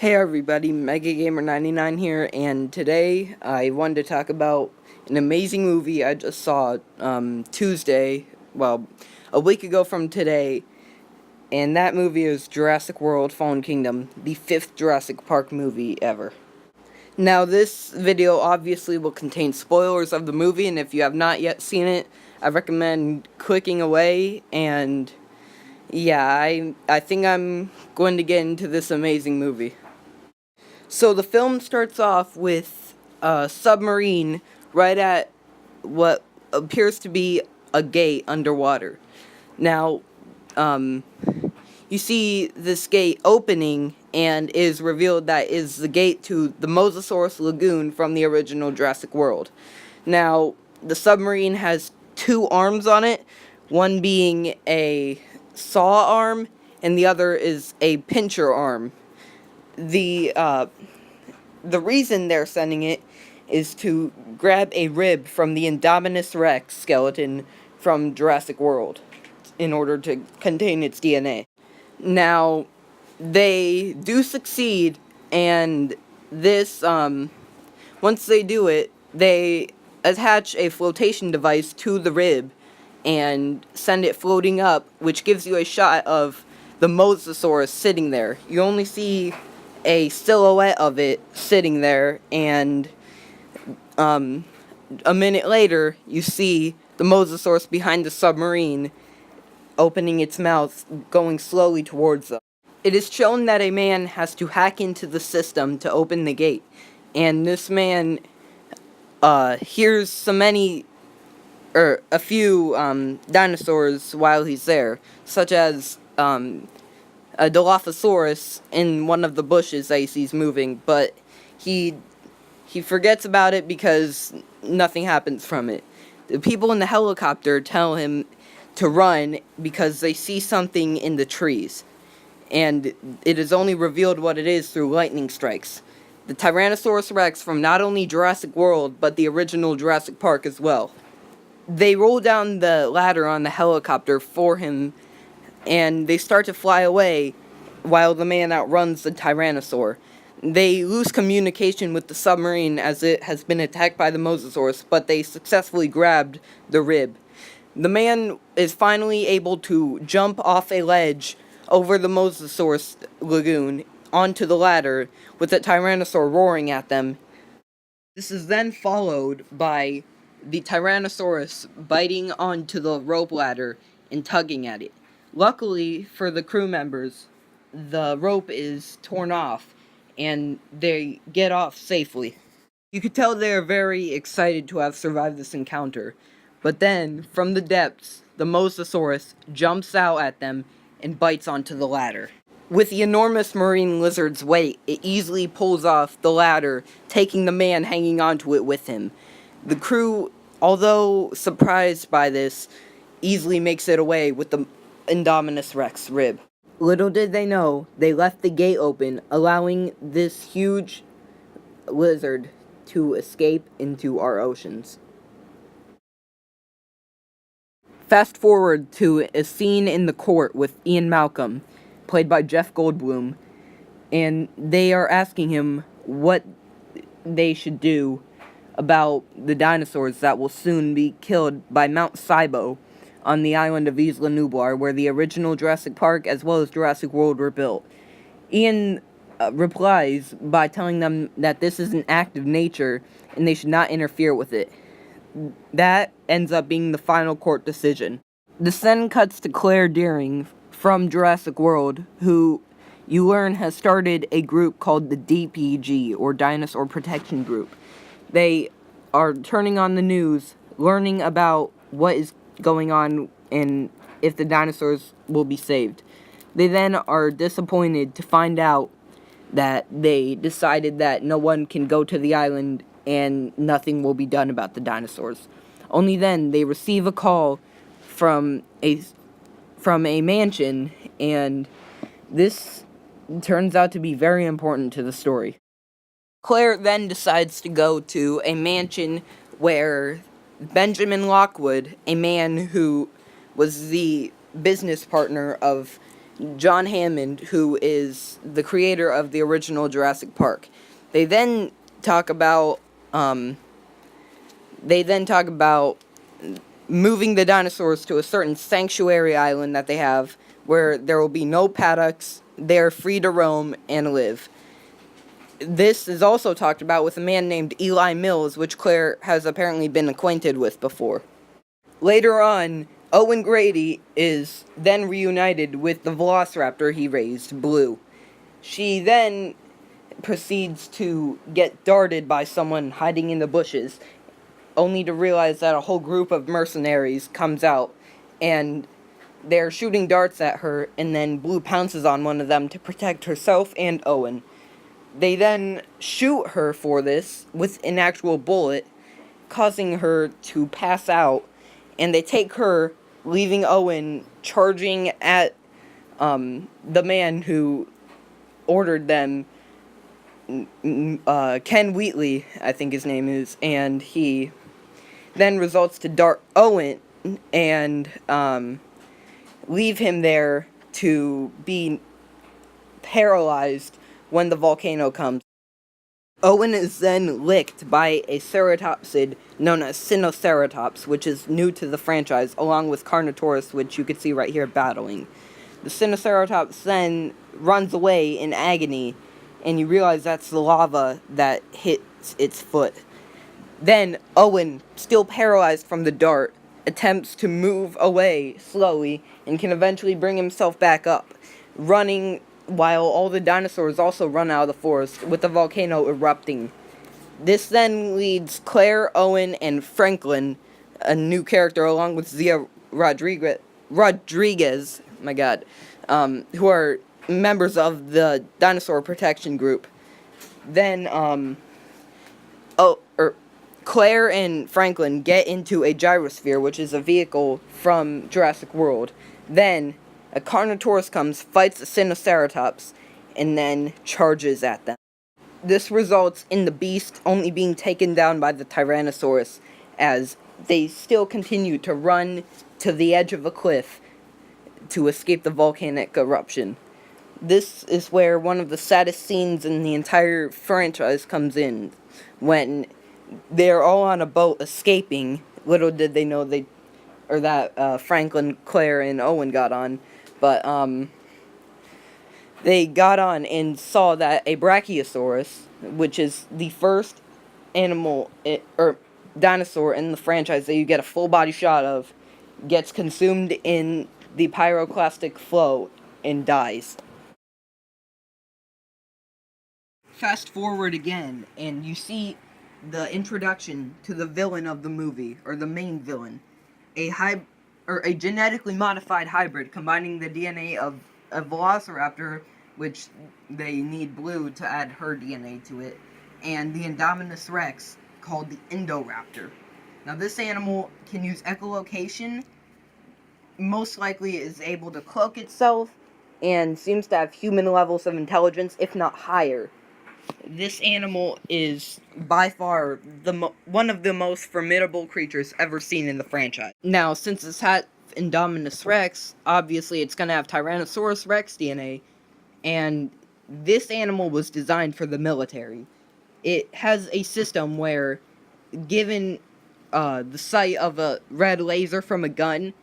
Hey everybody, MegaGamer99 here, and today I wanted to talk about an amazing movie I just saw Tuesday, well, a week ago from today, and that movie is Jurassic World Fallen Kingdom, the 5th Jurassic Park movie ever. Now this video obviously will contain spoilers of the movie, and if you have not yet seen it, I recommend clicking away, and yeah, I think I'm going to get into this amazing movie. So the film starts off with a submarine right at what appears to be a gate underwater. Now, you see this gate opening, and it is revealed that is the gate to the Mosasaurus Lagoon from the original Jurassic World. Now, the submarine has two arms on it, one being a saw arm, and the other is a pincher arm. The reason they're sending it is to grab a rib from the Indominus Rex skeleton from Jurassic World in order to contain its DNA. Now, they do succeed, and this, once they do it, they attach a flotation device to the rib and send it floating up, which gives you a shot of the Mosasaurus sitting there. You only see a silhouette of it sitting there, and a minute later, you see the Mosasaurus behind the submarine opening its mouth, going slowly towards them. It is shown that a man has to hack into the system to open the gate, and this man hears a few dinosaurs while he's there, such as a Dilophosaurus in one of the bushes that he sees moving, but he forgets about it because nothing happens from it. The people in the helicopter tell him to run because they see something in the trees, and it is only revealed what it is through lightning strikes. The Tyrannosaurus Rex from not only Jurassic World, but the original Jurassic Park as well. They roll down the ladder on the helicopter for him, and they start to fly away while the man outruns the Tyrannosaur. They lose communication with the submarine as it has been attacked by the Mosasaurus, but they successfully grabbed the rib. The man is finally able to jump off a ledge over the Mosasaurus lagoon onto the ladder with the Tyrannosaur roaring at them. This is then followed by the Tyrannosaurus biting onto the rope ladder and tugging at it. Luckily for the crew members, the rope is torn off and they get off safely. You could tell they are very excited to have survived this encounter. But then, from the depths, the Mosasaurus jumps out at them and bites onto the ladder. With the enormous marine lizard's weight, it easily pulls off the ladder, taking the man hanging onto it with him. The crew, although surprised by this, easily makes it away with the Indominus Rex rib. Little did they know, they left the gate open, allowing this huge lizard to escape into our oceans. Fast forward to a scene in the court with Ian Malcolm, played by Jeff Goldblum, and they are asking him what they should do about the dinosaurs that will soon be killed by Mount Sibo on the island of Isla Nublar, where the original Jurassic Park as well as Jurassic World were built. Ian replies by telling them that this is an act of nature and they should not interfere with it. That ends up being the final court decision. This then cuts to Claire Dearing from Jurassic World, who you learn has started a group called the DPG, or Dinosaur Protection Group. They are turning on the news, learning about what is going on and if the dinosaurs will be saved. They then are disappointed to find out that they decided that no one can go to the island and nothing will be done about the dinosaurs. Only then they receive a call from a mansion, and this turns out to be very important to the story. Claire then decides to go to a mansion where Benjamin Lockwood, a man who was the business partner of John Hammond, who is the creator of the original Jurassic Park. They then talk about moving the dinosaurs to a certain sanctuary island that they have, where there will be no paddocks. They're free to roam and live. This is also talked about with a man named Eli Mills, which Claire has apparently been acquainted with before. Later on, Owen Grady is then reunited with the velociraptor he raised, Blue. She then proceeds to get darted by someone hiding in the bushes, only to realize that a whole group of mercenaries comes out, and they're shooting darts at her, and then Blue pounces on one of them to protect herself and Owen. They then shoot her for this with an actual bullet, causing her to pass out, and they take her, leaving Owen charging at the man who ordered them, Ken Wheatley, I think his name is, and he then results to dart Owen and leave him there to be paralyzed when the volcano comes. Owen is then licked by a ceratopsid known as Sinoceratops, which is new to the franchise, along with Carnotaurus, which you can see right here battling. The Sinoceratops then runs away in agony, and you realize that's the lava that hits its foot. Then Owen, still paralyzed from the dart, attempts to move away slowly and can eventually bring himself back up, running while all the dinosaurs also run out of the forest, with the volcano erupting. This then leads Claire, Owen, and Franklin, a new character, along with Zia Rodriguez, my god, who are members of the dinosaur protection group. Then, Claire and Franklin get into a gyrosphere, which is a vehicle from Jurassic World. Then, a Carnotaurus comes, fights a Sinoceratops, and then charges at them. This results in the beast only being taken down by the Tyrannosaurus, as they still continue to run to the edge of a cliff to escape the volcanic eruption. This is where one of the saddest scenes in the entire franchise comes in, when they're all on a boat escaping. Little did they know that Franklin, Claire, and Owen got on. But, they got on and saw that a Brachiosaurus, which is the first dinosaur in the franchise that you get a full body shot of, gets consumed in the pyroclastic flow and dies. Fast forward again, and you see the introduction to the villain of the movie, or the main villain, a genetically modified hybrid combining the DNA of a velociraptor, which they need Blue to add her DNA to it, and the Indominus Rex, called the Indoraptor. Now, this animal can use echolocation, most likely is able to cloak itself, and seems to have human levels of intelligence, if not higher. This animal is by far one of the most formidable creatures ever seen in the franchise. Now, since it's had Indominus Rex, obviously it's going to have Tyrannosaurus Rex DNA, and this animal was designed for the military. It has a system where, given the sight of a red laser from a gun,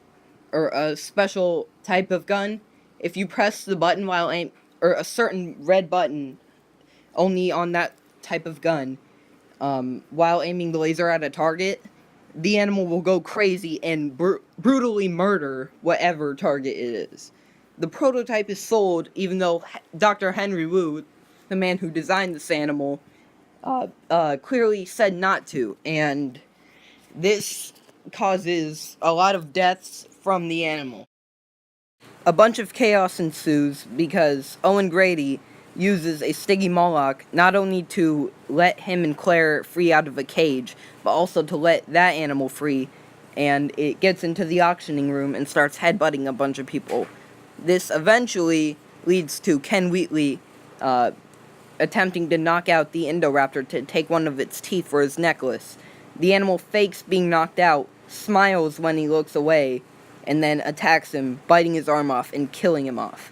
or a special type of gun, if you press the button while or a certain red button only on that type of gun, while aiming the laser at a target, the animal will go crazy and brutally murder whatever target it is. The prototype is sold, even though Dr. Henry Wu, the man who designed this animal, clearly said not to, and this causes a lot of deaths from the animal. A bunch of chaos ensues because Owen Grady uses a Stygimoloch not only to let him and Claire free out of a cage, but also to let that animal free, and it gets into the auctioning room and starts headbutting a bunch of people. This eventually leads to Ken Wheatley attempting to knock out the Indoraptor to take one of its teeth for his necklace. The animal fakes being knocked out, smiles when he looks away, and then attacks him, biting his arm off and killing him off.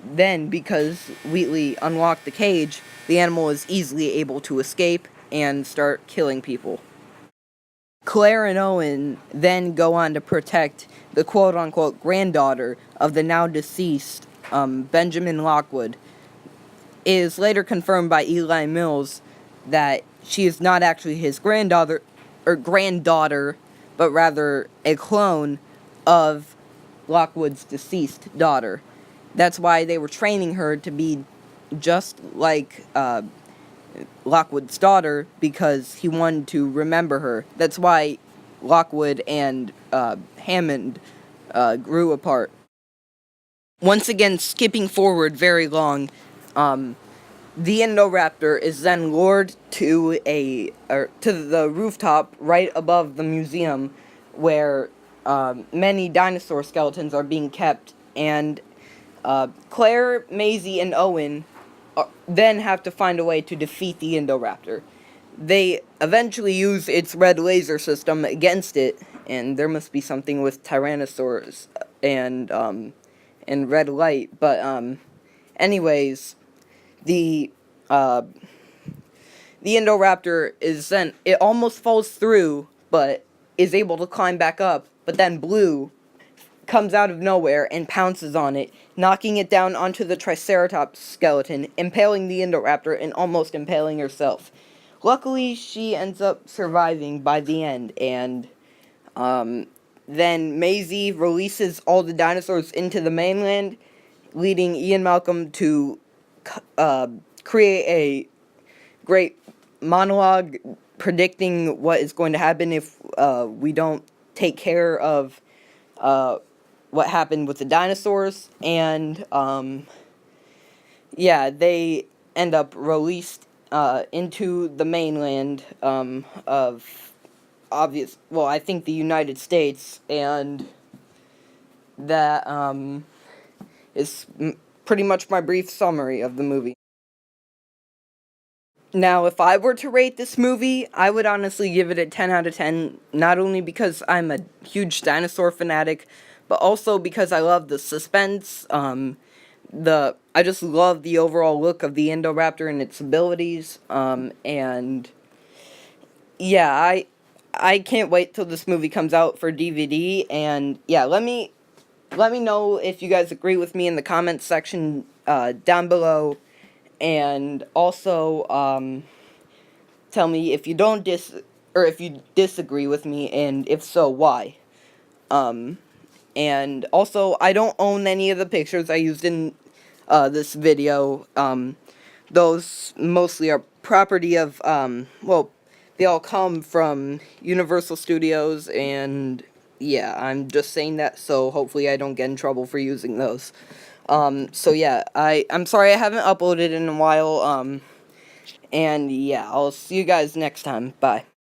then, because Wheatley unlocked the cage, the animal is easily able to escape and start killing people. Claire and Owen then go on to protect the quote-unquote granddaughter of the now deceased Benjamin Lockwood. It is later confirmed by Eli Mills that she is not actually his granddaughter, but rather a clone of Lockwood's deceased daughter. That's why they were training her to be just like Lockwood's daughter, because he wanted to remember her. That's why Lockwood and Hammond grew apart. Once again, skipping forward very long, the Indoraptor is then lured to the rooftop right above the museum, where many dinosaur skeletons are being kept, and Claire, Maisie, and Owen then have to find a way to defeat the Indoraptor. They eventually use its red laser system against it, and there must be something with Tyrannosaurs and red light. But anyways, the uh, the Indoraptor is then, it almost falls through, but is able to climb back up. But then Blue comes out of nowhere and pounces on it, knocking it down onto the Triceratops skeleton, impaling the Indoraptor and almost impaling herself. Luckily, she ends up surviving by the end, and then Maisie releases all the dinosaurs into the mainland, leading Ian Malcolm to create a great monologue predicting what is going to happen if we don't take care of what happened with the dinosaurs. And yeah, they end up released into the mainland of I think the United States, and that is pretty much my brief summary of the movie. Now, if I were to rate this movie, I would honestly give it a 10 out of 10, not only because I'm a huge dinosaur fanatic, but also because I love the suspense. I just love the overall look of the Indoraptor and its abilities. And yeah, I can't wait till this movie comes out for DVD. And yeah, let me know if you guys agree with me in the comments section down below. And also, tell me if you if you disagree with me, and if so, why. And also, I don't own any of the pictures I used in this video. Those mostly are property of, they all come from Universal Studios, and yeah, I'm just saying that so hopefully I don't get in trouble for using those. So yeah, I'm sorry I haven't uploaded in a while, and yeah, I'll see you guys next time. Bye.